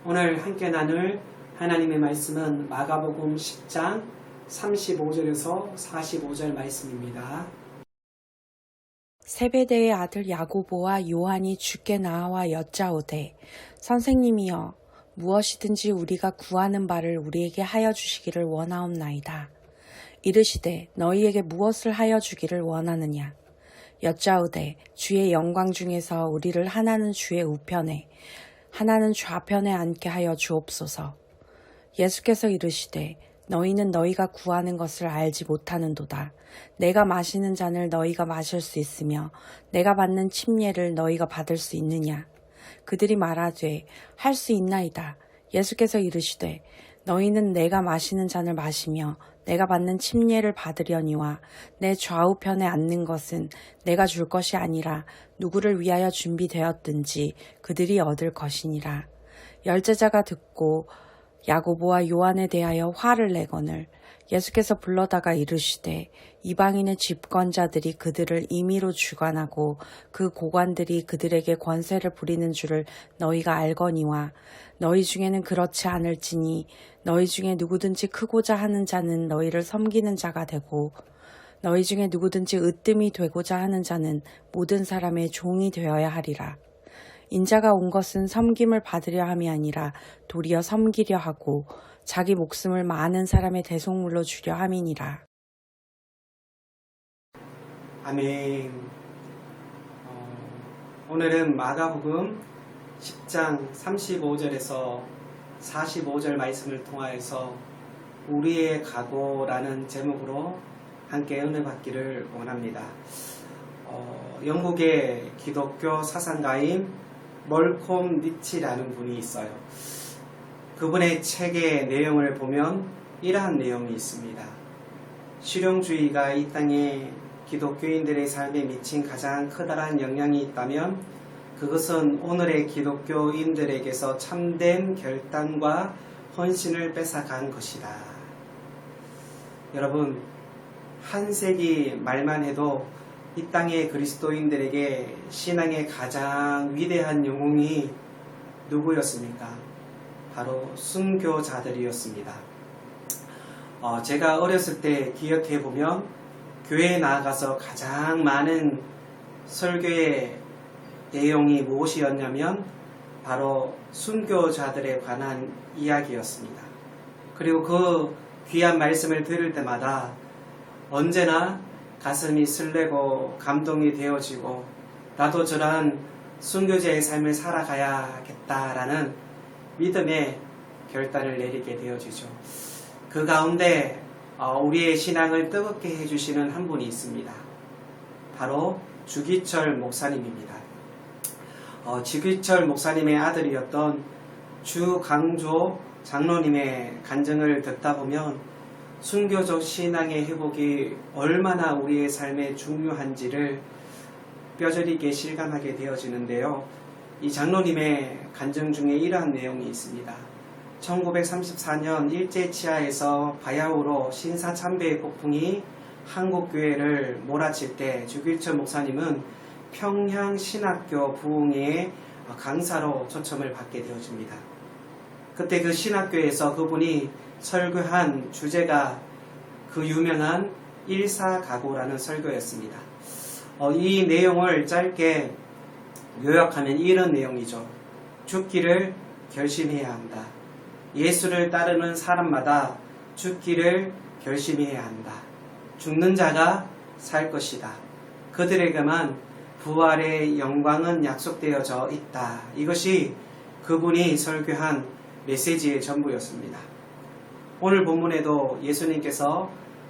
오늘 함께 나눌 하나님의 말씀은 마가복음 10장 35절에서 45절 말씀입니다. 세베대의 아들 야고보와 요한이 주께 나와 여짜오되 선생님이여 무엇이든지 우리가 구하는 바를 우리에게 하여 주시기를 원하옵나이다. 이르시되 너희에게 무엇을 하여 주기를 원하느냐. 여짜오되 주의 영광 중에서 우리를 하나는 주의 우편에 하나는 좌편에 앉게 하여 주옵소서. 예수께서 이르시되 너희는 너희가 구하는 것을 알지 못하는도다. 내가 마시는 잔을 너희가 마실 수 있으며 내가 받는 침례를 너희가 받을 수 있느냐. 그들이 말하되 할 수 있나이다. 예수께서 이르시되 너희는 내가 마시는 잔을 마시며 내가 받는 침례를 받으려니와 내 좌우편에 앉는 것은 내가 줄 것이 아니라 누구를 위하여 준비되었든지 그들이 얻을 것이니라. 열제자가 듣고 야고보와 요한에 대하여 화를 내거늘 예수께서 불러다가 이르시되 이방인의 집권자들이 그들을 임의로 주관하고 그 고관들이 그들에게 권세를 부리는 줄을 너희가 알거니와 너희 중에는 그렇지 않을지니 너희 중에 누구든지 크고자 하는 자는 너희를 섬기는 자가 되고 너희 중에 누구든지 으뜸이 되고자 하는 자는 모든 사람의 종이 되어야 하리라. 인자가 온 것은 섬김을 받으려 함이 아니라 도리어 섬기려 하고 자기 목숨을 많은 사람의 대속물로 주려 함이니라. 아멘. 오늘은 마가복음 10장 35절에서 45절 말씀을 통하여서 우리의 각오라는 제목으로 함께 은혜 받기를 원합니다. 영국의 기독교 사상가인 멀콤 니치라는 분이 있어요. 그분의 책의 내용을 보면 이러한 내용이 있습니다. 실용주의가 이 땅에 기독교인들의 삶에 미친 가장 커다란 영향이 있다면 그것은 오늘의 기독교인들에게서 참된 결단과 헌신을 뺏어간 것이다. 여러분, 한 세기 말만 해도 이 땅의 그리스도인들에게 신앙의 가장 위대한 영웅이 누구였습니까? 바로 순교자들이었습니다. 제가 어렸을 때 기억해보면 교회에 나아가서 가장 많은 설교의 내용이 무엇이었냐면 바로 순교자들에 관한 이야기였습니다. 그리고 그 귀한 말씀을 들을 때마다 언제나 가슴이 설레고 감동이 되어지고 나도 저러한 순교자의 삶을 살아가야겠다라는 믿음의 결단을 내리게 되어지죠. 그 가운데 우리의 신앙을 뜨겁게 해주시는 한 분이 있습니다. 바로 주기철 목사님입니다. 주기철 목사님의 아들이었던 주강조 장로님의 간증을 듣다 보면 순교적 신앙의 회복이 얼마나 우리의 삶에 중요한지를 뼈저리게 실감하게 되어지는데요. 이 장로님의 간증 중에 이러한 내용이 있습니다. 1934년 일제치하에서 바야흐로 신사참배의 폭풍이 한국교회를 몰아칠 때 주기철 목사님은 평양신학교 부흥회의 강사로 초청을 받게 되어집니다. 그때 그 신학교에서 그분이 설교한 주제가 그 유명한 일사각오라는 설교였습니다. 이 내용을 짧게 요약하면 이런 내용이죠. 죽기를 결심해야 한다. 예수를 따르는 사람마다 죽기를 결심해야 한다. 죽는 자가 살 것이다. 그들에게만 부활의 영광은 약속되어져 있다. 이것이 그분이 설교한 메시지의 전부였습니다. 오늘 본문에도 예수님께서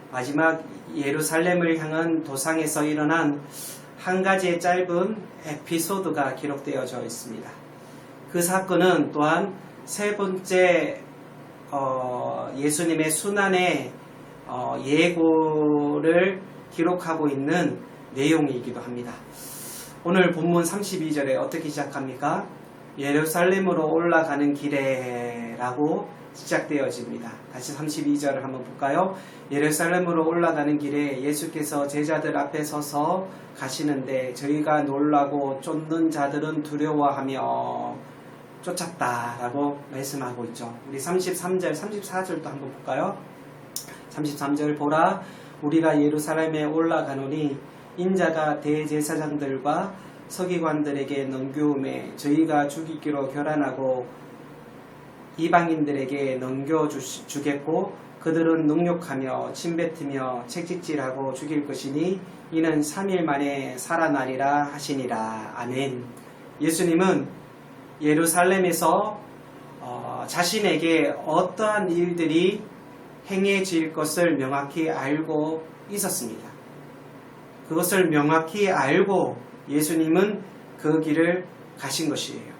마지막 예루살렘을 향한 도상에서 일어난 한 가지의 짧은 에피소드가 기록되어져 있습니다. 그 사건은 또한 세 번째 예수님의 순환의 예고를 기록하고 있는 내용이기도 합니다. 오늘 본문 32절에 어떻게 시작합니까? 예루살렘으로 올라가는 길에라고 시작되어집니다. 다시 32절을 한번 볼까요? 예루살렘으로 올라가는 길에 예수께서 제자들 앞에 서서 가시는데 저희가 놀라고 쫓는 자들은 두려워하며 쫓았다라고 말씀하고 있죠. 우리 33절, 34절도 한번 볼까요? 33절 보라 우리가 예루살렘에 올라가노니 인자가 대제사장들과 서기관들에게 넘겨오매 저희가 죽이기로 결단하고 이방인들에게 넘겨주겠고 그들은 능욕하며 침뱉으며 책짓질하고 죽일 것이니 이는 3일 만에 살아나리라 하시니라. 아멘. 예수님은 예루살렘에서 자신에게 어떠한 일들이 행해질 것을 명확히 알고 있었습니다. 그것을 명확히 알고 예수님은 그 길을 가신 것이에요.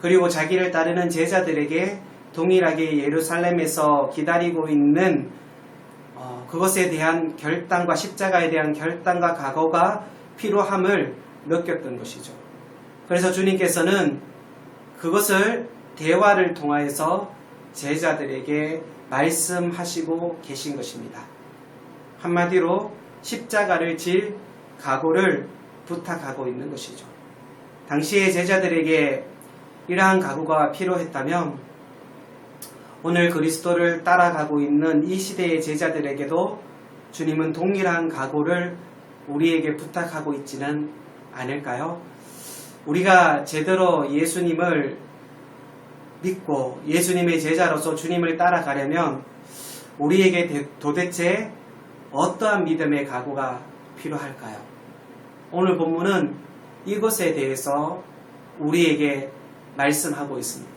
그리고 자기를 따르는 제자들에게 동일하게 예루살렘에서 기다리고 있는 그것에 대한 결단과 십자가에 대한 결단과 각오가 필요함을 느꼈던 것이죠. 그래서 주님께서는 그것을 대화를 통하여서 제자들에게 말씀하시고 계신 것입니다. 한마디로 십자가를 질 각오를 부탁하고 있는 것이죠. 당시의 제자들에게 이러한 각오가 필요했다면 오늘 그리스도를 따라가고 있는 이 시대의 제자들에게도 주님은 동일한 각오를 우리에게 부탁하고 있지는 않을까요? 우리가 제대로 예수님을 믿고 예수님의 제자로서 주님을 따라가려면 우리에게 도대체 어떠한 믿음의 각오가 필요할까요? 오늘 본문은 이것에 대해서 우리에게 말씀하고 있습니다.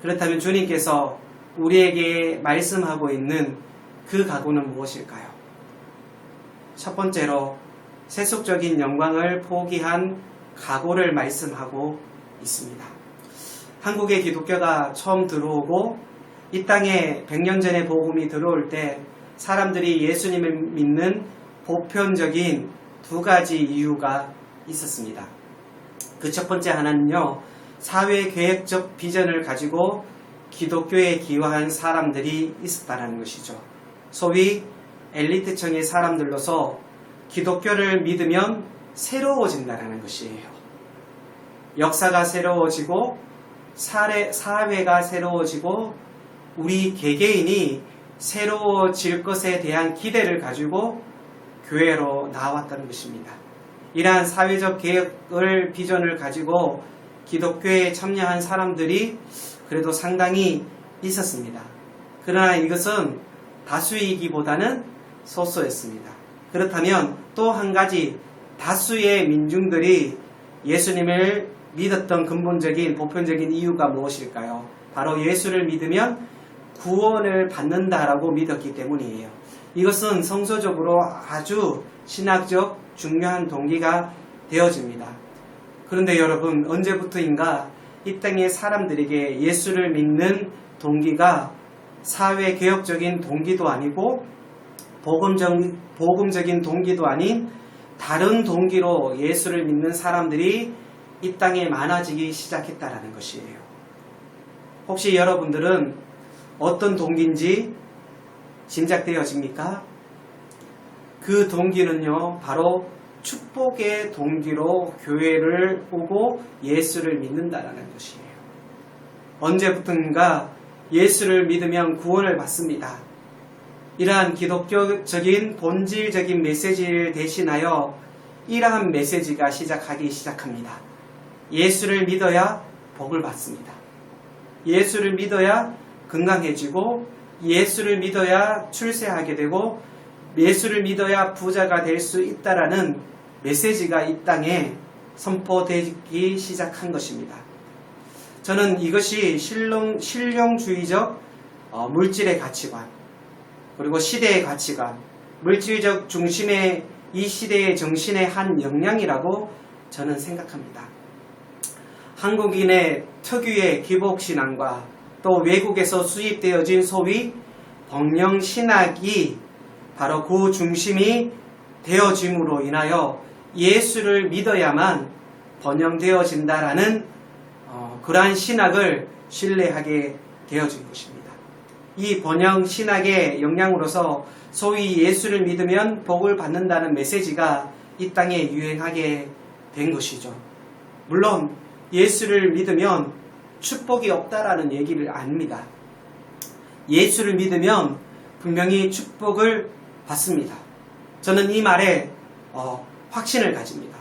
그렇다면 주님께서 우리에게 말씀하고 있는 그 각오는 무엇일까요? 첫 번째로 세속적인 영광을 포기한 각오를 말씀하고 있습니다. 한국의 기독교가 처음 들어오고 이 땅에 100년 전에 복음이 들어올 때 사람들이 예수님을 믿는 보편적인 두 가지 이유가 있었습니다. 그 첫 번째 하나는요, 사회계획적 비전을 가지고 기독교에 기여한 사람들이 있었다는 것이죠. 소위 엘리트층의 사람들로서 기독교를 믿으면 새로워진다는 것이에요. 역사가 새로워지고 사회가 새로워지고 우리 개개인이 새로워질 것에 대한 기대를 가지고 교회로 나왔다는 것입니다. 이러한 사회적 개혁을 비전을 가지고 기독교에 참여한 사람들이 그래도 상당히 있었습니다. 그러나 이것은 다수이기보다는 소수였습니다. 그렇다면 또 한 가지 다수의 민중들이 예수님을 믿었던 근본적인 보편적인 이유가 무엇일까요? 바로 예수를 믿으면 구원을 받는다라고 믿었기 때문이에요. 이것은 성서적으로 아주 신학적 중요한 동기가 되어집니다. 그런데 여러분, 언제부터인가 이 땅의 사람들에게 예수를 믿는 동기가 사회개혁적인 동기도 아니고 복음적인 동기도 아닌 다른 동기로 예수를 믿는 사람들이 이 땅에 많아지기 시작했다라는 것이에요. 혹시 여러분들은 어떤 동기인지 짐작되어집니까? 그 동기는요, 바로 축복의 동기로 교회를 오고 예수를 믿는다라는 것이에요. 언제부턴가 예수를 믿으면 구원을 받습니다. 이러한 기독교적인 본질적인 메시지를 대신하여 이러한 메시지가 시작하기 시작합니다. 예수를 믿어야 복을 받습니다. 예수를 믿어야 건강해지고 예수를 믿어야 출세하게 되고 예수를 믿어야 부자가 될 수 있다라는 메시지가 이 땅에 선포되기 시작한 것입니다. 저는 이것이 실용주의적 물질의 가치관, 그리고 시대의 가치관, 물질적 중심의 이 시대의 정신의 한 영향이라고 저는 생각합니다. 한국인의 특유의 기복신앙과 또 외국에서 수입되어진 소위 번영신학이 바로 그 중심이 되어짐으로 인하여 예수를 믿어야만 번영되어진다라는 그러한 신학을 신뢰하게 되어진 것입니다. 이 번영신학의 영향으로서 소위 예수를 믿으면 복을 받는다는 메시지가 이 땅에 유행하게 된 것이죠. 물론 예수를 믿으면 축복이 없다라는 얘기를 압니다. 예수를 믿으면 분명히 축복을 받습니다. 저는 이 말에 확신을 가집니다.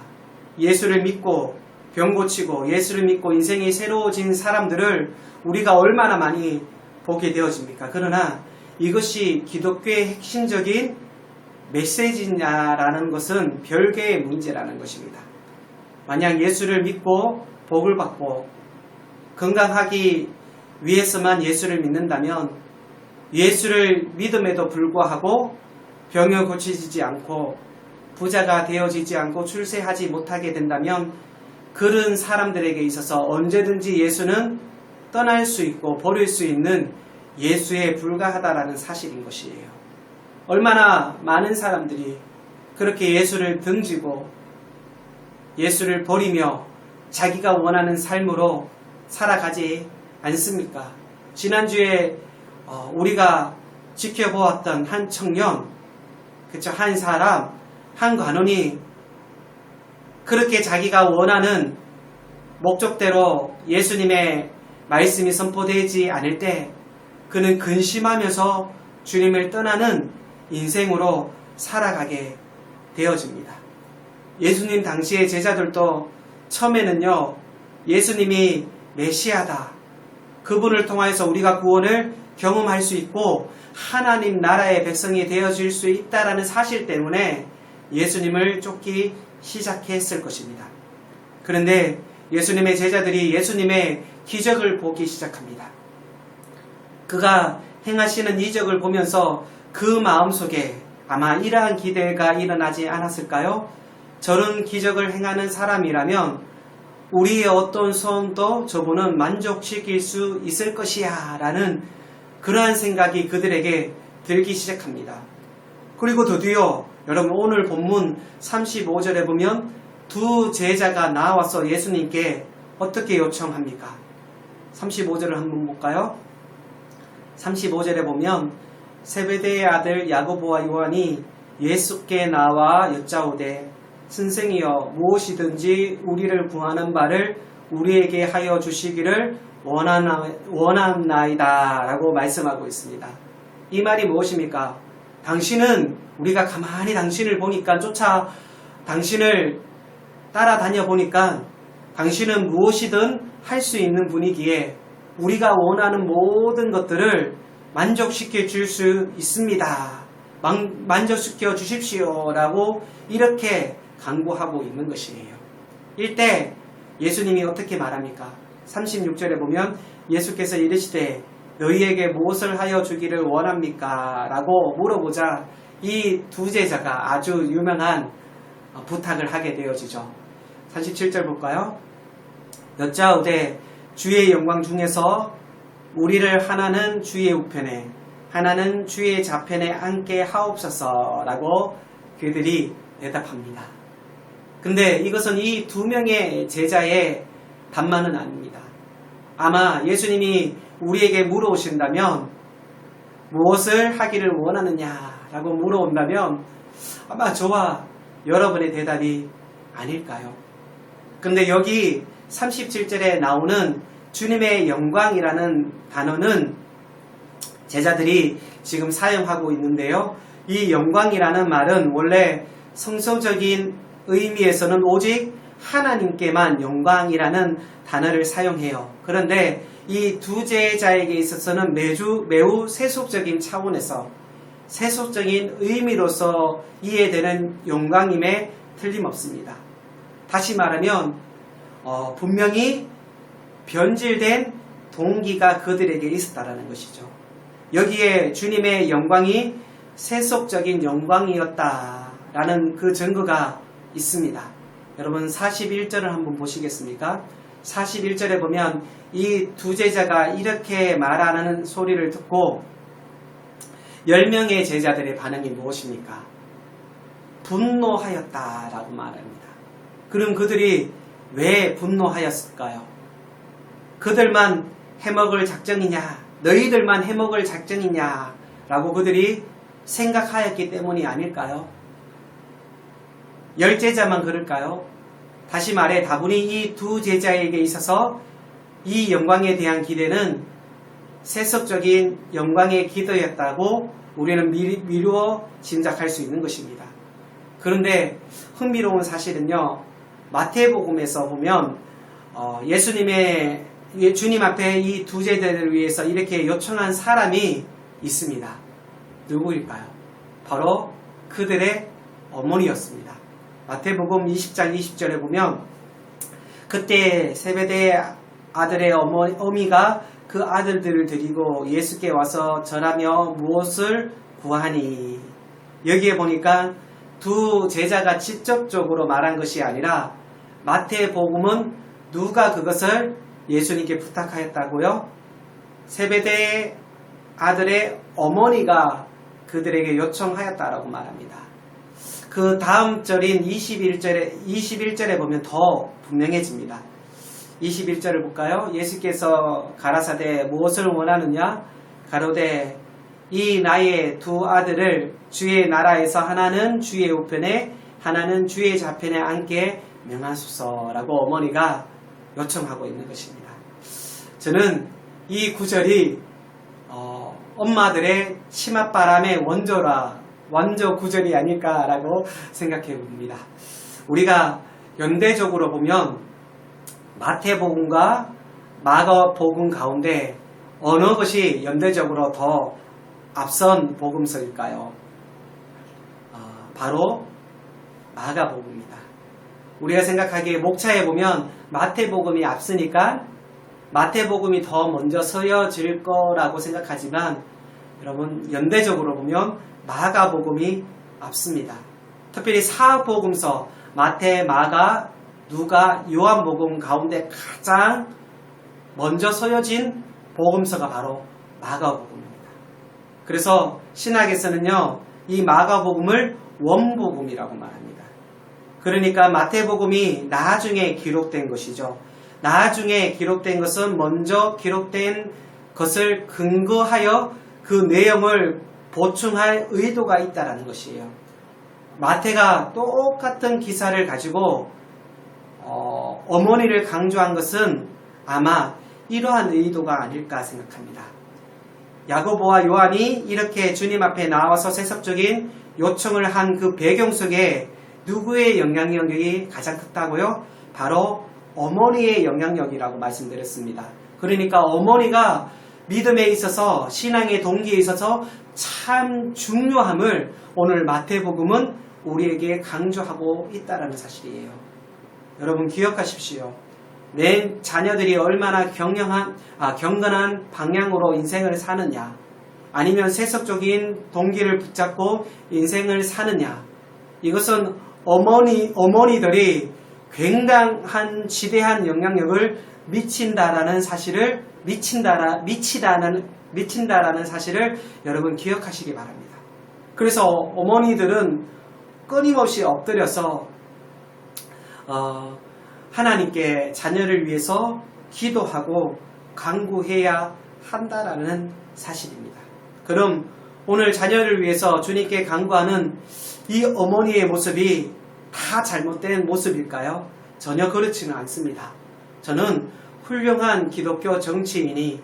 예수를 믿고 병 고치고 예수를 믿고 인생이 새로워진 사람들을 우리가 얼마나 많이 보게 되어집니까? 그러나 이것이 기독교의 핵심적인 메시지냐라는 것은 별개의 문제라는 것입니다. 만약 예수를 믿고 복을 받고 건강하기 위해서만 예수를 믿는다면 예수를 믿음에도 불구하고 병을 고치지 않고 부자가 되어지지 않고 출세하지 못하게 된다면 그런 사람들에게 있어서 언제든지 예수는 떠날 수 있고 버릴 수 있는 예수에 불과하다라는 사실인 것이에요. 얼마나 많은 사람들이 그렇게 예수를 등지고 예수를 버리며 자기가 원하는 삶으로 살아가지 않습니까? 지난주에 우리가 지켜보았던 한 청년, 그쵸, 한 사람, 한 관원이 그렇게 자기가 원하는 목적대로 예수님의 말씀이 선포되지 않을 때 그는 근심하면서 주님을 떠나는 인생으로 살아가게 되어집니다. 예수님 당시의 제자들도 처음에는요, 예수님이 메시아다, 그분을 통하여서 우리가 구원을 경험할 수 있고 하나님 나라의 백성이 되어질 수 있다라는 사실 때문에 예수님을 쫓기 시작했을 것입니다. 그런데 예수님의 제자들이 예수님의 기적을 보기 시작합니다. 그가 행하시는 이적을 보면서 그 마음속에 아마 이러한 기대가 일어나지 않았을까요? 저런 기적을 행하는 사람이라면 우리의 어떤 소원도 저분은 만족시킬 수 있을 것이야 라는 그러한 생각이 그들에게 들기 시작합니다. 그리고 드디어 여러분 오늘 본문 35절에 보면 두 제자가 나와서 예수님께 어떻게 요청합니까? 35절을 한번 볼까요? 35절에 보면 세베대의 아들 야고보와 요한이 예수께 나와 여짜오되 선생이여 무엇이든지 우리를 구하는 바를 우리에게 하여 주시기를 원하나이다 라고 말씀하고 있습니다. 이 말이 무엇입니까? 당신은 우리가 가만히 당신을 보니까 당신을 따라다녀 보니까 당신은 무엇이든 할 수 있는 분이기에 우리가 원하는 모든 것들을 만족시켜 줄 수 있습니다. 만족시켜 주십시오 라고 이렇게 간구하고 있는 것이에요. 이때 예수님이 어떻게 말합니까? 36절에 보면 예수께서 이르시되 너희에게 무엇을 하여 주기를 원합니까? 라고 물어보자 이 두 제자가 아주 유명한 부탁을 하게 되어지죠. 37절 볼까요? 여짜오되 주의 영광 중에서 우리를 하나는 주의 우편에 하나는 주의 좌편에 앉게 하옵소서 라고 그들이 대답합니다. 근데 이것은 이 두 명의 제자의 답만은 아닙니다. 아마 예수님이 우리에게 물어오신다면 무엇을 하기를 원하느냐라고 물어온다면 아마 저와 여러분의 대답이 아닐까요? 근데 여기 37절에 나오는 주님의 영광이라는 단어는 제자들이 지금 사용하고 있는데요. 이 영광이라는 말은 원래 성서적인 의미에서는 오직 하나님께만 영광이라는 단어를 사용해요. 그런데 이 두 제자에게 있어서는 매우 세속적인 차원에서 세속적인 의미로서 이해되는 영광임에 틀림없습니다. 다시 말하면 분명히 변질된 동기가 그들에게 있었다라는 것이죠. 여기에 주님의 영광이 세속적인 영광이었다라는 그 증거가 있습니다. 여러분 41절을 한번 보시겠습니까? 41절에 보면 이 두 제자가 이렇게 말하는 소리를 듣고 10명의 제자들의 반응이 무엇입니까? 분노하였다라고 말합니다. 그럼 그들이 왜 분노하였을까요? 그들만 해먹을 작정이냐? 너희들만 해먹을 작정이냐? 라고 그들이 생각하였기 때문이 아닐까요? 10제자만 그럴까요? 다시 말해 다분히 이 두 제자에게 있어서 이 영광에 대한 기대는 세속적인 영광의 기도였다고 우리는 미루어 짐작할 수 있는 것입니다. 그런데 흥미로운 사실은요, 마태복음에서 보면 예수님의 주님 앞에 이 두 제자들을 위해서 이렇게 요청한 사람이 있습니다. 누구일까요? 바로 그들의 어머니였습니다. 마태복음 20장 20절에 보면 그때 세베대 아들의 어미가 그 아들들을 데리고 예수께 와서 절하며 무엇을 구하니, 여기에 보니까 두 제자가 직접적으로 말한 것이 아니라 마태복음은 누가 그것을 예수님께 부탁하였다고요? 세베대 아들의 어머니가 그들에게 요청하였다라고 말합니다. 그 다음 절인 21절에 보면 더 분명해집니다. 21절을 볼까요? 예수께서 가라사대 무엇을 원하느냐? 가로되 이 나의 두 아들을 주의 나라에서 하나는 주의 우편에 하나는 주의 좌편에 앉게 명하소서라고 어머니가 요청하고 있는 것입니다. 저는 이 구절이 엄마들의 치맛바람의 원조 구절이 아닐까라고 생각해 봅니다. 우리가 연대적으로 보면 마태복음과 마가복음 가운데 어느 것이 연대적으로 더 앞선 복음서일까요? 바로 마가복음입니다. 우리가 생각하기에 목차에 보면 마태복음이 앞서니까 마태복음이 더 먼저 서여질 거라고 생각하지만 여러분, 연대적으로 보면 마가복음이 앞섭니다. 특별히 사복음서 마태, 마가, 누가, 요한복음 가운데 가장 먼저 서여진 복음서가 바로 마가복음입니다. 그래서 신학에서는요, 이 마가복음을 원복음이라고 말합니다. 그러니까 마태복음이 나중에 기록된 것이죠. 나중에 기록된 것은 먼저 기록된 것을 근거하여 그 내용을 보충할 의도가 있다는 것이에요. 마태가 똑같은 기사를 가지고 어머니를 강조한 것은 아마 이러한 의도가 아닐까 생각합니다. 야고보와 요한이 이렇게 주님 앞에 나와서 세속적인 요청을 한 그 배경 속에 누구의 영향력이 가장 컸다고요? 바로 어머니의 영향력이라고 말씀드렸습니다. 그러니까 어머니가 믿음에 있어서, 신앙의 동기에 있어서 참 중요함을 오늘 마태복음은 우리에게 강조하고 있다는 사실이에요. 여러분 기억하십시오. 내 자녀들이 얼마나 경건한 방향으로 인생을 사느냐, 아니면 세속적인 동기를 붙잡고 인생을 사느냐, 이것은 어머니들이 굉장한 지대한 영향력을 미친다라는 사실을 여러분 기억하시기 바랍니다. 그래서 어머니들은 끊임없이 엎드려서 하나님께 자녀를 위해서 기도하고 간구해야 한다라는 사실입니다. 그럼 오늘 자녀를 위해서 주님께 간구하는 이 어머니의 모습이 다 잘못된 모습일까요? 전혀 그렇지는 않습니다. 저는 훌륭한 기독교 정치인이,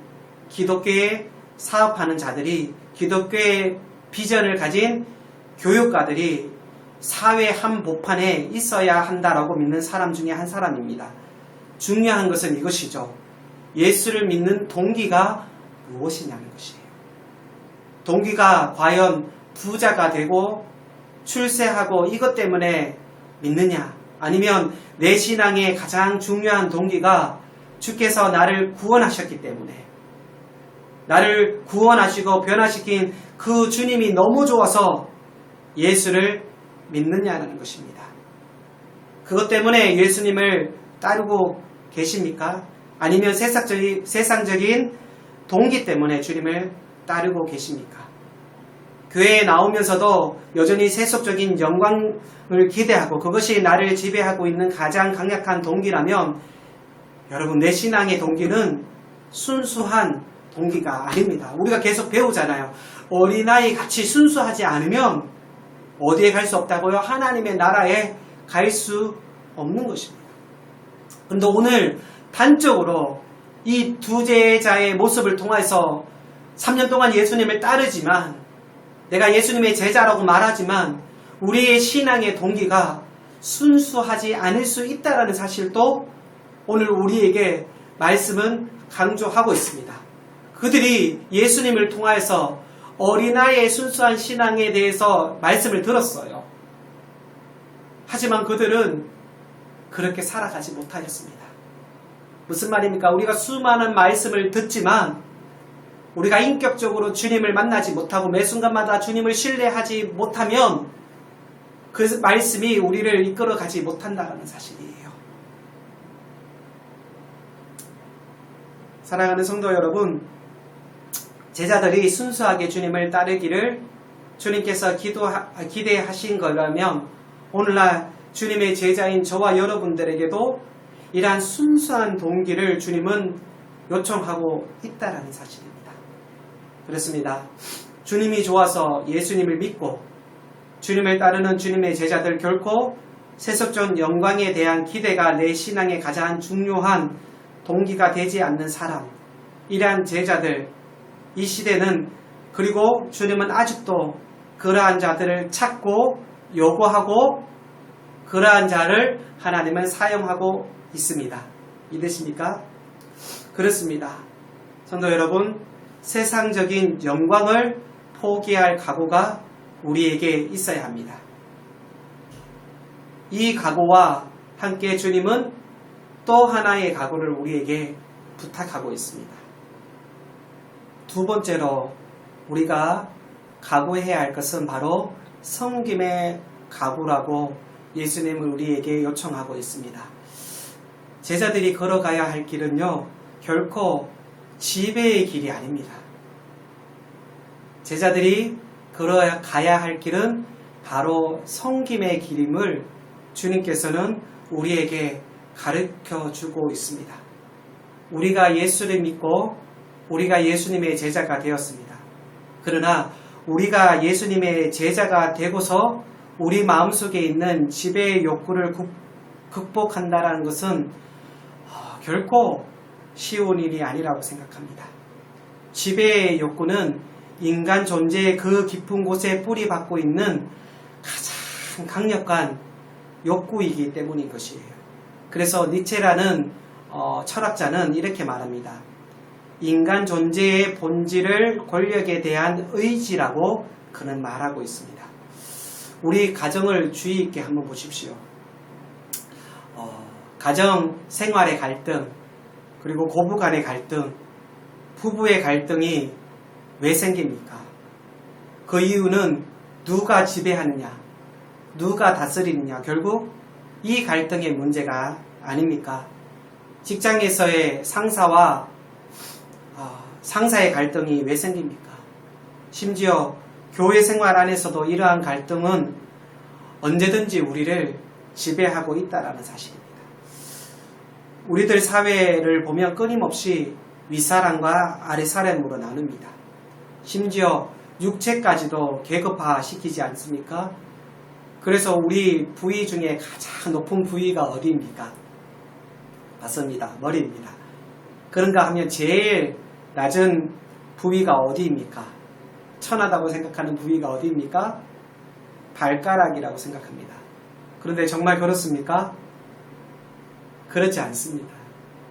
기독교에 사업하는 자들이, 기독교의 비전을 가진 교육가들이 사회 한복판에 있어야 한다라고 믿는 사람 중에 한 사람입니다. 중요한 것은 이것이죠. 예수를 믿는 동기가 무엇이냐는 것이에요. 동기가 과연 부자가 되고 출세하고 이것 때문에 믿느냐, 아니면 내 신앙의 가장 중요한 동기가 주께서 나를 구원하셨기 때문에, 나를 구원하시고 변화시킨 그 주님이 너무 좋아서 예수를 믿느냐는 것입니다. 그것 때문에 예수님을 따르고 계십니까? 아니면 세상적인 동기 때문에 주님을 따르고 계십니까? 교회에 나오면서도 여전히 세속적인 영광을 기대하고 그것이 나를 지배하고 있는 가장 강력한 동기라면, 여러분, 내 신앙의 동기는 순수한 동기가 아닙니다. 우리가 계속 배우잖아요. 어린아이 같이 순수하지 않으면 어디에 갈 수 없다고요? 하나님의 나라에 갈 수 없는 것입니다. 그런데 오늘 단적으로 이 두 제자의 모습을 통해서 3년 동안 예수님을 따르지만 내가 예수님의 제자라고 말하지만 우리의 신앙의 동기가 순수하지 않을 수 있다는 사실도 오늘 우리에게 말씀은 강조하고 있습니다. 그들이 예수님을 통하여서 어린아이의 순수한 신앙에 대해서 말씀을 들었어요. 하지만 그들은 그렇게 살아가지 못하였습니다. 무슨 말입니까? 우리가 수많은 말씀을 듣지만 우리가 인격적으로 주님을 만나지 못하고 매 순간마다 주님을 신뢰하지 못하면 그 말씀이 우리를 이끌어가지 못한다는 사실이에요. 사랑하는 성도 여러분, 제자들이 순수하게 주님을 따르기를 주님께서 기대하신 거라면 오늘날 주님의 제자인 저와 여러분들에게도 이러한 순수한 동기를 주님은 요청하고 있다는 사실입니다. 그렇습니다. 주님이 좋아서 예수님을 믿고 주님을 따르는 주님의 제자들 결코 세속적 영광에 대한 기대가 내 신앙의 가장 중요한 동기가 되지 않는 사람, 이러한 제자들, 이 시대는 그리고 주님은 아직도 그러한 자들을 찾고 요구하고 그러한 자를 하나님은 사용하고 있습니다. 믿으십니까? 그렇습니다. 성도 여러분, 세상적인 영광을 포기할 각오가 우리에게 있어야 합니다. 이 각오와 함께 주님은 또 하나의 각오를 우리에게 부탁하고 있습니다. 두 번째로 우리가 각오해야 할 것은 바로 섬김의 각오라고 예수님은 우리에게 요청하고 있습니다. 제자들이 걸어가야 할 길은요, 결코 지배의 길이 아닙니다. 제자들이 걸어가야 할 길은 바로 섬김의 길임을 주님께서는 우리에게 가르쳐 주고 있습니다. 우리가 예수를 믿고 우리가 예수님의 제자가 되었습니다. 그러나 우리가 예수님의 제자가 되고서 우리 마음속에 있는 지배의 욕구를 극복한다는 것은 결코 쉬운 일이 아니라고 생각합니다. 지배의 욕구는 인간 존재의 그 깊은 곳에 뿌리박고 있는 가장 강력한 욕구이기 때문인 것이에요. 그래서 니체라는 철학자는 이렇게 말합니다. 인간 존재의 본질을 권력에 대한 의지라고 그는 말하고 있습니다. 우리 가정을 주의 있게 한번 보십시오. 가정 생활의 갈등, 그리고 고부 간의 갈등, 부부의 갈등이 왜 생깁니까? 그 이유는 누가 지배하느냐, 누가 다스리느냐, 결국 이 갈등의 문제가 아닙니까? 직장에서의 상사와 상사의 갈등이 왜 생깁니까? 심지어 교회 생활 안에서도 이러한 갈등은 언제든지 우리를 지배하고 있다는 사실입니다. 우리들 사회를 보면 끊임없이 윗사람과 아랫사람으로 나눕니다. 심지어 육체까지도 계급화 시키지 않습니까? 그래서 우리 부위 중에 가장 높은 부위가 어디입니까? 맞습니다. 머리입니다. 그런가 하면 제일 낮은 부위가 어디입니까? 천하다고 생각하는 부위가 어디입니까? 발가락이라고 생각합니다. 그런데 정말 그렇습니까? 그렇지 않습니다.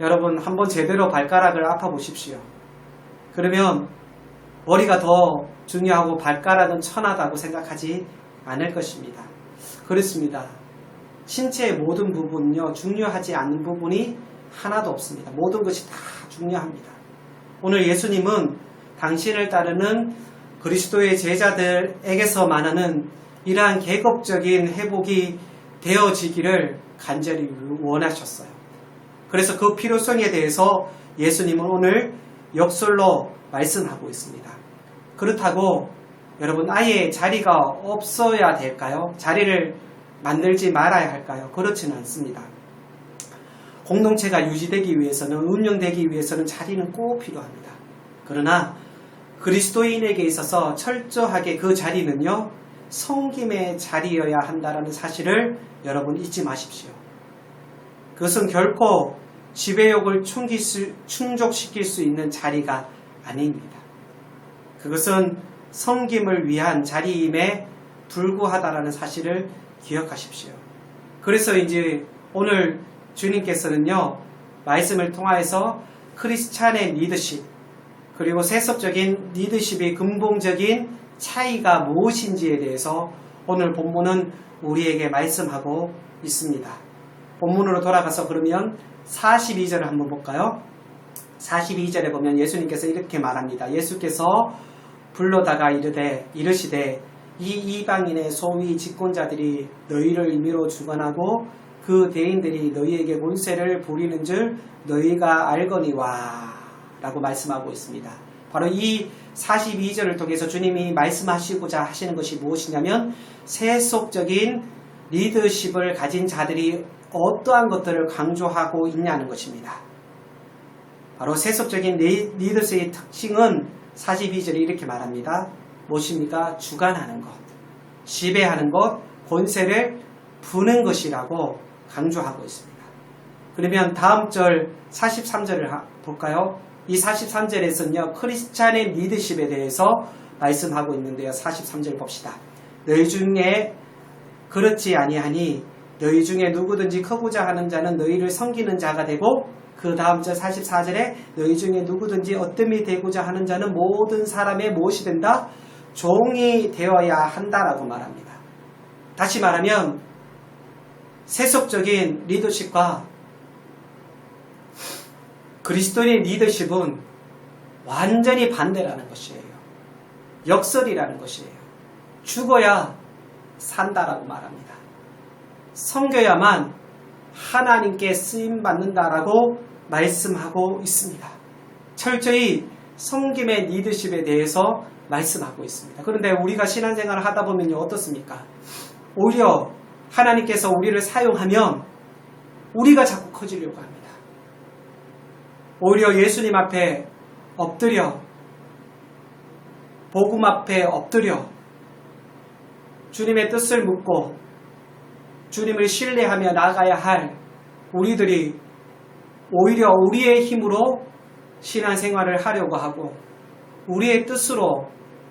여러분 한번 제대로 발가락을 아파 보십시오. 그러면 머리가 더 중요하고 발가락은 천하다고 생각하지 않을 것입니다. 그렇습니다. 신체의 모든 부분은요, 중요하지 않은 부분이 하나도 없습니다. 모든 것이 다 중요합니다. 오늘 예수님은 당신을 따르는 그리스도의 제자들에게서 말하는 이러한 계급적인 회복이 되어지기를 간절히 원하셨어요. 그래서 그 필요성에 대해서 예수님은 오늘 역설로 말씀하고 있습니다. 그렇다고 여러분 아예 자리가 없어야 될까요? 자리를 만들지 말아야 할까요? 그렇지는 않습니다. 공동체가 유지되기 위해서는, 운영되기 위해서는 자리는 꼭 필요합니다. 그러나 그리스도인에게 있어서 철저하게 그 자리는요, 섬김의 자리여야 한다는 사실을 여러분 잊지 마십시오. 그것은 결코 지배욕을 충족시킬 수 있는 자리가 아닙니다. 그것은 섬김을 위한 자리임에 불구하다라는 사실을 기억하십시오. 그래서 이제 오늘 주님께서는요, 말씀을 통하여서 크리스찬의 리더십, 그리고 세속적인 리더십의 근본적인 차이가 무엇인지에 대해서 오늘 본문은 우리에게 말씀하고 있습니다. 본문으로 돌아가서 그러면 42절을 한번 볼까요? 42절에 보면 예수님께서 이렇게 말합니다. 예수께서 불러다가 이르시되 이 이방인의 소위 집권자들이 너희를 임의로 주관하고 그 대인들이 너희에게 권세를 부리는 줄 너희가 알거니와 라고 말씀하고 있습니다. 바로 이 42절을 통해서 주님이 말씀하시고자 하시는 것이 무엇이냐면 세속적인 리더십을 가진 자들이 어떠한 것들을 강조하고 있냐는 것입니다. 바로 세속적인 리더십의 특징은 42절에 이렇게 말합니다. 무엇입니까? 주관하는 것, 지배하는 것, 권세를 부는 것이라고 강조하고 있습니다. 그러면 다음 절 43절을 볼까요? 이 43절에서는요, 크리스찬의 리더십에 대해서 말씀하고 있는데요. 43절 봅시다. 너희 중에 그렇지 아니하니 너희 중에 누구든지 크고자 하는 자는 너희를 섬기는 자가 되고, 그 다음 절 44절에 너희 중에 누구든지 어뜸이 되고자 하는 자는 모든 사람의 무엇이 된다? 종이 되어야 한다라고 말합니다. 다시 말하면 세속적인 리더십과 그리스도인의 리더십은 완전히 반대라는 것이에요. 역설이라는 것이에요. 죽어야 산다라고 말합니다. 섬겨야만 하나님께 쓰임받는다라고 말씀하고 있습니다. 철저히 섬김의 리더십에 대해서 말씀하고 있습니다. 그런데 우리가 신앙생활을 하다 보면요, 어떻습니까? 오히려 하나님께서 우리를 사용하면 우리가 자꾸 커지려고 합니다. 오히려 예수님 앞에 엎드려, 복음 앞에 엎드려 주님의 뜻을 묻고 주님을 신뢰하며 나아가야 할 우리들이 오히려 우리의 힘으로 신앙생활을 하려고 하고 우리의 뜻으로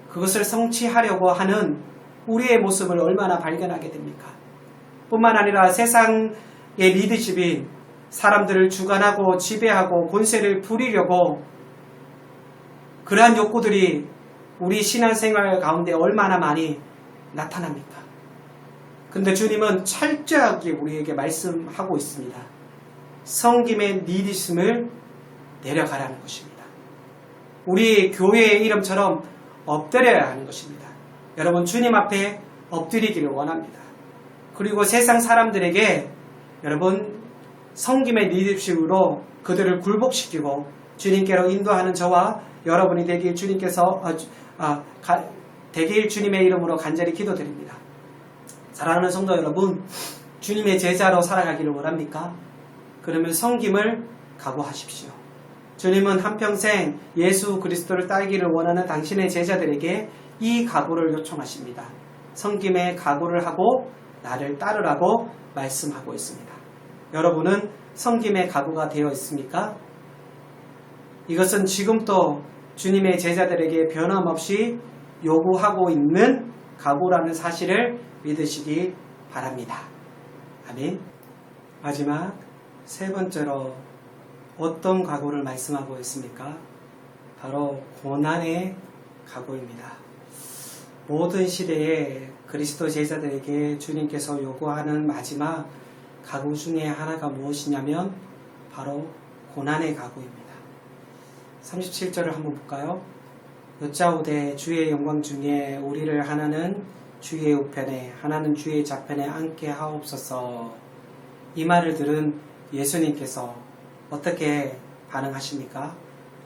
그것을 성취하려고 하는 우리의 모습을 얼마나 발견하게 됩니까? 뿐만 아니라 세상의 리더십인 사람들을 주관하고 지배하고 권세를 부리려고 그러한 욕구들이 우리 신앙생활 가운데 얼마나 많이 나타납니까? 근데 주님은 철저하게 우리에게 말씀하고 있습니다. 섬김의 리더십을 내려가라는 것입니다. 우리 교회의 이름처럼 엎드려야 하는 것입니다. 여러분, 주님 앞에 엎드리기를 원합니다. 그리고 세상 사람들에게 여러분 섬김의 리더십으로 그들을 굴복시키고 주님께로 인도하는 저와 여러분이 되길 되길 주님의 이름으로 간절히 기도드립니다. 사랑하는 성도 여러분, 주님의 제자로 살아가기를 원합니까? 그러면 섬김을 각오하십시오. 주님은 한평생 예수 그리스도를 따르기를 원하는 당신의 제자들에게 이 각오를 요청하십니다. 섬김의 각오를 하고 나를 따르라고 말씀하고 있습니다. 여러분은 섬김의 각오가 되어 있습니까? 이것은 지금도 주님의 제자들에게 변함없이 요구하고 있는 각오라는 사실을 믿으시기 바랍니다. 아멘. 마지막 세 번째로 어떤 각오를 말씀하고 있습니까? 바로 고난의 각오입니다. 모든 시대에 그리스도 제자들에게 주님께서 요구하는 마지막 각오 중에 하나가 무엇이냐면 바로 고난의 각오입니다. 37절을 한번 볼까요? 여짜오되 주의 영광 중에 우리를 하나는 주의 우편에 하나는 주의 좌편에 앉게 하옵소서. 이 말을 들은 예수님께서 어떻게 반응하십니까?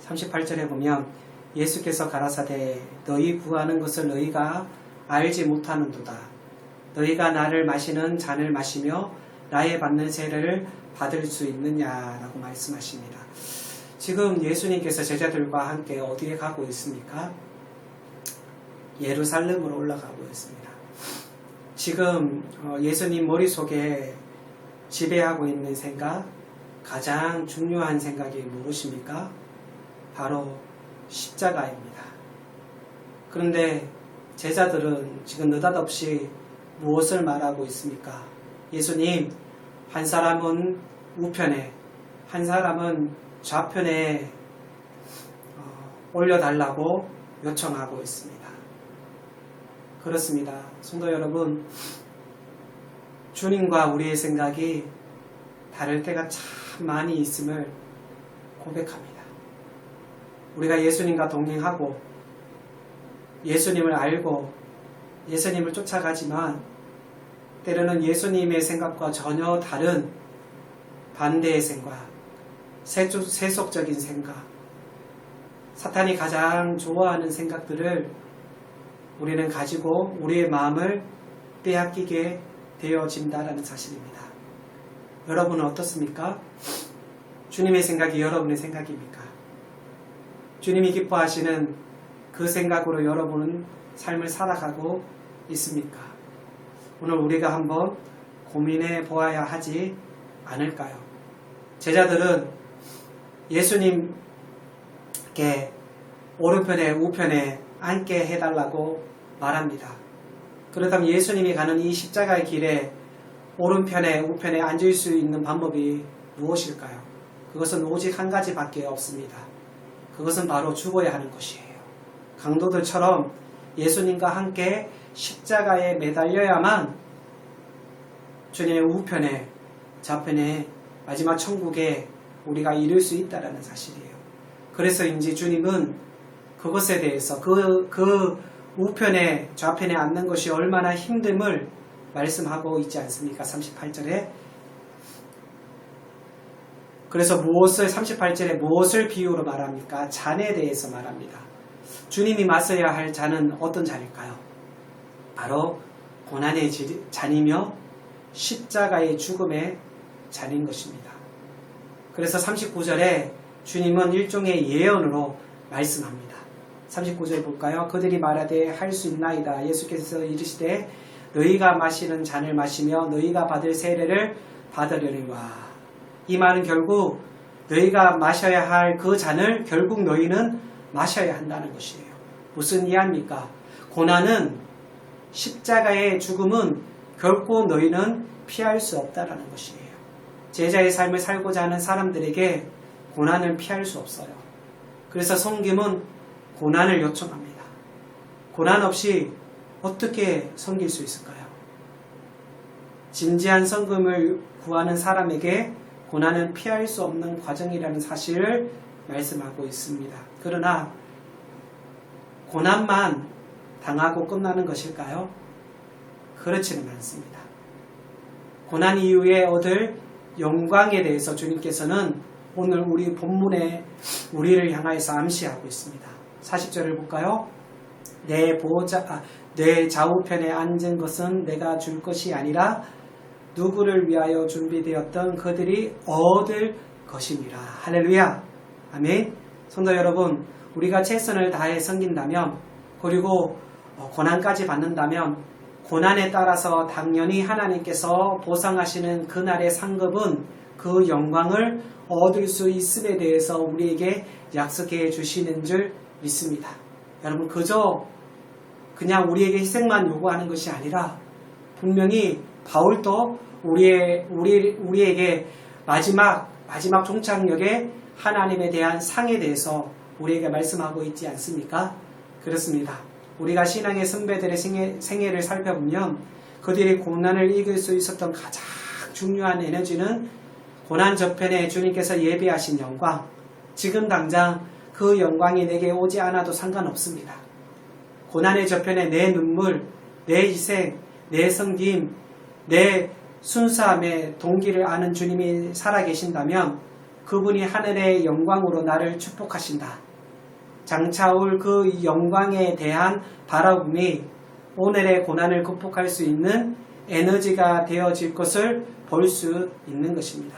38절에 보면 예수께서 가라사대 너희 구하는 것을 너희가 알지 못하는도다. 너희가 나를 마시는 잔을 마시며 나의 받는 세례를 받을 수 있느냐라고 말씀하십니다. 지금 예수님께서 제자들과 함께 어디에 가고 있습니까? 예루살렘으로 올라가고 있습니다. 지금 예수님 머릿속에 지배하고 있는 생각, 가장 중요한 생각이 무엇입니까? 바로 십자가입니다. 그런데 제자들은 지금 느닷없이 무엇을 말하고 있습니까? 예수님, 한 사람은 우편에, 한 사람은 좌편에 올려달라고 요청하고 있습니다. 그렇습니다. 성도 여러분, 주님과 우리의 생각이 다를 때가 참 많이 있음을 고백합니다. 우리가 예수님과 동행하고 예수님을 알고 예수님을 쫓아가지만 때로는 예수님의 생각과 전혀 다른 반대의 생각, 세속적인 생각, 사탄이 가장 좋아하는 생각들을 우리는 가지고 우리의 마음을 빼앗기게 되어진다라는 사실입니다. 여러분은 어떻습니까? 주님의 생각이 여러분의 생각입니까? 주님이 기뻐하시는 그 생각으로 여러분은 삶을 살아가고 있습니까? 오늘 우리가 한번 고민해 보아야 하지 않을까요? 제자들은 예수님께 오른편에 우편에 앉게 해달라고 말합니다. 그렇다면 예수님이 가는 이 십자가의 길에 오른편에 우편에 앉을 수 있는 방법이 무엇일까요? 그것은 오직 한 가지밖에 없습니다. 그것은 바로 죽어야 하는 것이에요. 강도들처럼 예수님과 함께 십자가에 매달려야만 주님의 우편에 좌편에 마지막 천국에 우리가 이룰 수 있다는 사실이에요. 그래서인지 주님은 그것에 대해서 그 우편에 좌편에 앉는 것이 얼마나 힘듦을 말씀하고 있지 않습니까? 38절에. 그래서 38절에 무엇을 비유로 말합니까? 잔에 대해서 말합니다. 주님이 마셔야 할 잔은 어떤 잔일까요? 바로 고난의 잔이며 십자가의 죽음의 잔인 것입니다. 그래서 39절에 주님은 일종의 예언으로 말씀합니다. 39절 볼까요? 그들이 말하되 할 수 있나이다. 예수께서 이르시되 너희가 마시는 잔을 마시며 너희가 받을 세례를 받으려니와. 이 말은 결국 너희가 마셔야 할 그 잔을 결국 너희는 마셔야 한다는 것이에요. 무슨 이해입니까? 고난은 십자가의 죽음은 결코 너희는 피할 수 없다라는 것이에요. 제자의 삶을 살고자 하는 사람들에게 고난을 피할 수 없어요. 그래서 성김은 고난을 요청합니다. 고난 없이 어떻게 섬길 수 있을까요? 진지한 성금을 구하는 사람에게 고난은 피할 수 없는 과정이라는 사실을 말씀하고 있습니다. 그러나 고난만 당하고 끝나는 것일까요? 그렇지는 않습니다. 고난 이후에 얻을 영광에 대해서 주님께서는 오늘 우리 본문에 우리를 향하여서 암시하고 있습니다. 40절을 볼까요? 내 좌우편에 앉은 것은 내가 줄 것이 아니라 누구를 위하여 준비되었던 그들이 얻을 것입니다. 할렐루야. 아멘. 성도 여러분, 우리가 최선을 다해 섬긴다면 그리고 고난까지 받는다면 고난에 따라서 당연히 하나님께서 보상하시는 그날의 상급은 그 영광을 얻을 수 있음에 대해서 우리에게 약속해 주시는 줄 믿습니다. 여러분, 그냥 우리에게 희생만 요구하는 것이 아니라 분명히 바울도 우리에게 마지막 종착역에 하나님에 대한 상에 대해서 우리에게 말씀하고 있지 않습니까? 그렇습니다. 우리가 신앙의 선배들의 생애를 살펴보면 그들이 고난을 이길 수 있었던 가장 중요한 에너지는 고난 저편에 주님께서 예비하신 영광, 지금 당장 그 영광이 내게 오지 않아도 상관없습니다. 고난의 저편에 내 눈물, 내 희생, 내 섬김, 내 순수함의 동기를 아는 주님이 살아계신다면 그분이 하늘의 영광으로 나를 축복하신다. 장차올 그 영광에 대한 바라봄이 오늘의 고난을 극복할 수 있는 에너지가 되어질 것을 볼 수 있는 것입니다.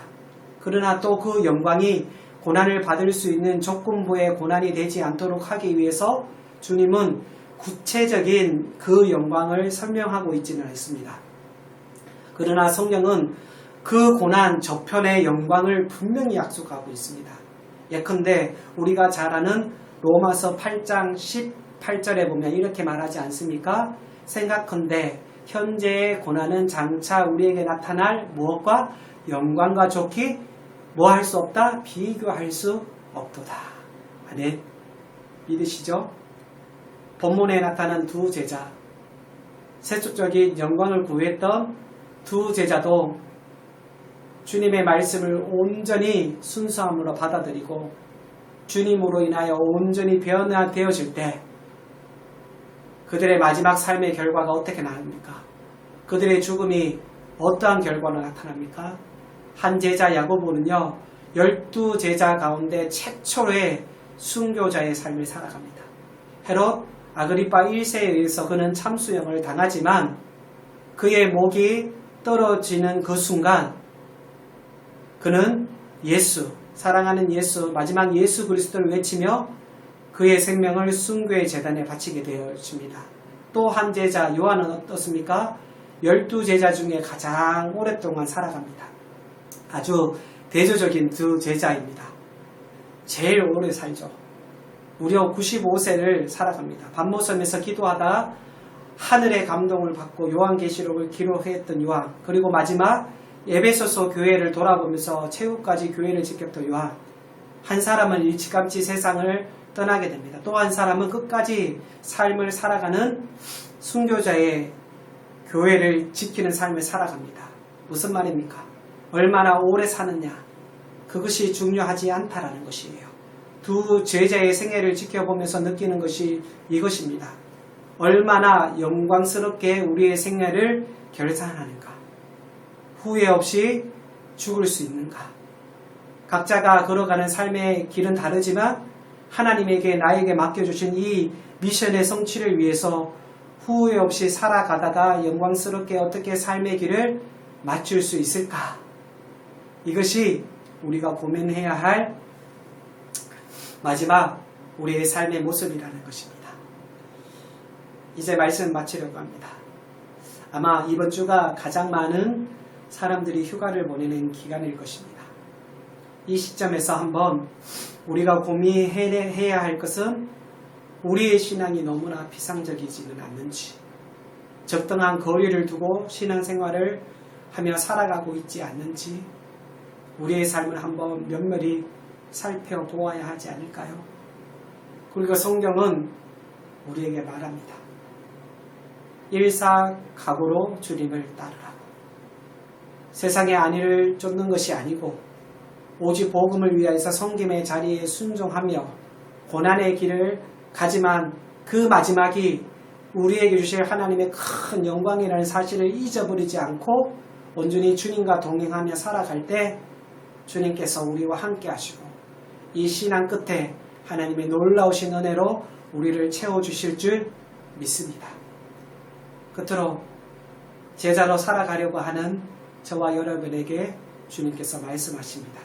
그러나 또 그 영광이 고난을 받을 수 있는 조건부의 고난이 되지 않도록 하기 위해서 주님은 구체적인 그 영광을 설명하고 있지는 않습니다. 그러나 성경은 그 고난 저편의 영광을 분명히 약속하고 있습니다. 예컨대 우리가 잘 아는 로마서 8장 18절에 보면 이렇게 말하지 않습니까? 생각컨대 현재의 고난은 장차 우리에게 나타날 무엇과 영광과 좋기 뭐 할 수 없다? 비교할 수 없도다. 아멘. 믿으시죠? 본문에 나타난 두 제자, 세속적인 영광을 구했던 두 제자도 주님의 말씀을 온전히 순수함으로 받아들이고 주님으로 인하여 온전히 변화되어질 때 그들의 마지막 삶의 결과가 어떻게 나옵니까? 그들의 죽음이 어떠한 결과로 나타납니까? 한 제자 야고보는요, 12제자 가운데 최초의 순교자의 삶을 살아갑니다. 헤롯 아그리파 1세에 의해서 그는 참수형을 당하지만 그의 목이 떨어지는 그 순간 그는 예수, 사랑하는 예수, 마지막 예수 그리스도를 외치며 그의 생명을 순교의 제단에 바치게 되어집니다. 또 한 제자 요한은 어떻습니까? 12제자 중에 가장 오랫동안 살아갑니다. 아주 대조적인 두 제자입니다. 제일 오래 살죠. 무려 95세를 살아갑니다. 밤모섬에서 기도하다 하늘의 감동을 받고 요한계시록을 기록했던 요한, 그리고 마지막 에베소서 교회를 돌아보면서 최후까지 교회를 지켰던 요한, 한 사람은 일찌감치 세상을 떠나게 됩니다. 또 한 사람은 끝까지 삶을 살아가는 순교자의 교회를 지키는 삶을 살아갑니다. 무슨 말입니까? 얼마나 오래 사느냐, 그것이 중요하지 않다라는 것이에요. 두 제자의 생애를 지켜보면서 느끼는 것이 이것입니다. 얼마나 영광스럽게 우리의 생애를 결산하는가, 후회 없이 죽을 수 있는가. 각자가 걸어가는 삶의 길은 다르지만 하나님에게 나에게 맡겨주신 이 미션의 성취를 위해서 후회 없이 살아가다가 영광스럽게 어떻게 삶의 길을 맞출 수 있을까? 이것이 우리가 고민해야 할 마지막 우리의 삶의 모습이라는 것입니다. 이제 말씀 마치려고 합니다. 아마 이번 주가 가장 많은 사람들이 휴가를 보내는 기간일 것입니다. 이 시점에서 한번 우리가 고민해야 할 것은 우리의 신앙이 너무나 피상적이지는 않는지, 적당한 거리를 두고 신앙생활을 하며 살아가고 있지 않는지 우리의 삶을 한번 면밀히 살펴보아야 하지 않을까요? 그리고 성경은 우리에게 말합니다. 일사각오로 주님을 따르라고. 세상의 안위를 쫓는 것이 아니고 오직 복음을 위하여서 섬김의 자리에 순종하며 고난의 길을 가지만 그 마지막이 우리에게 주실 하나님의 큰 영광이라는 사실을 잊어버리지 않고 온전히 주님과 동행하며 살아갈 때 주님께서 우리와 함께 하시고 이 신앙 끝에 하나님의 놀라우신 은혜로 우리를 채워주실 줄 믿습니다. 끝으로 제자로 살아가려고 하는 저와 여러분에게 주님께서 말씀하십니다.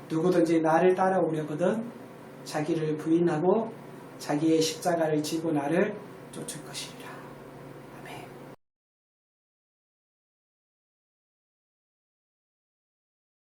누구든지 나를 따라오려거든 자기를 부인하고 자기의 십자가를 지고 나를 쫓을 것이다.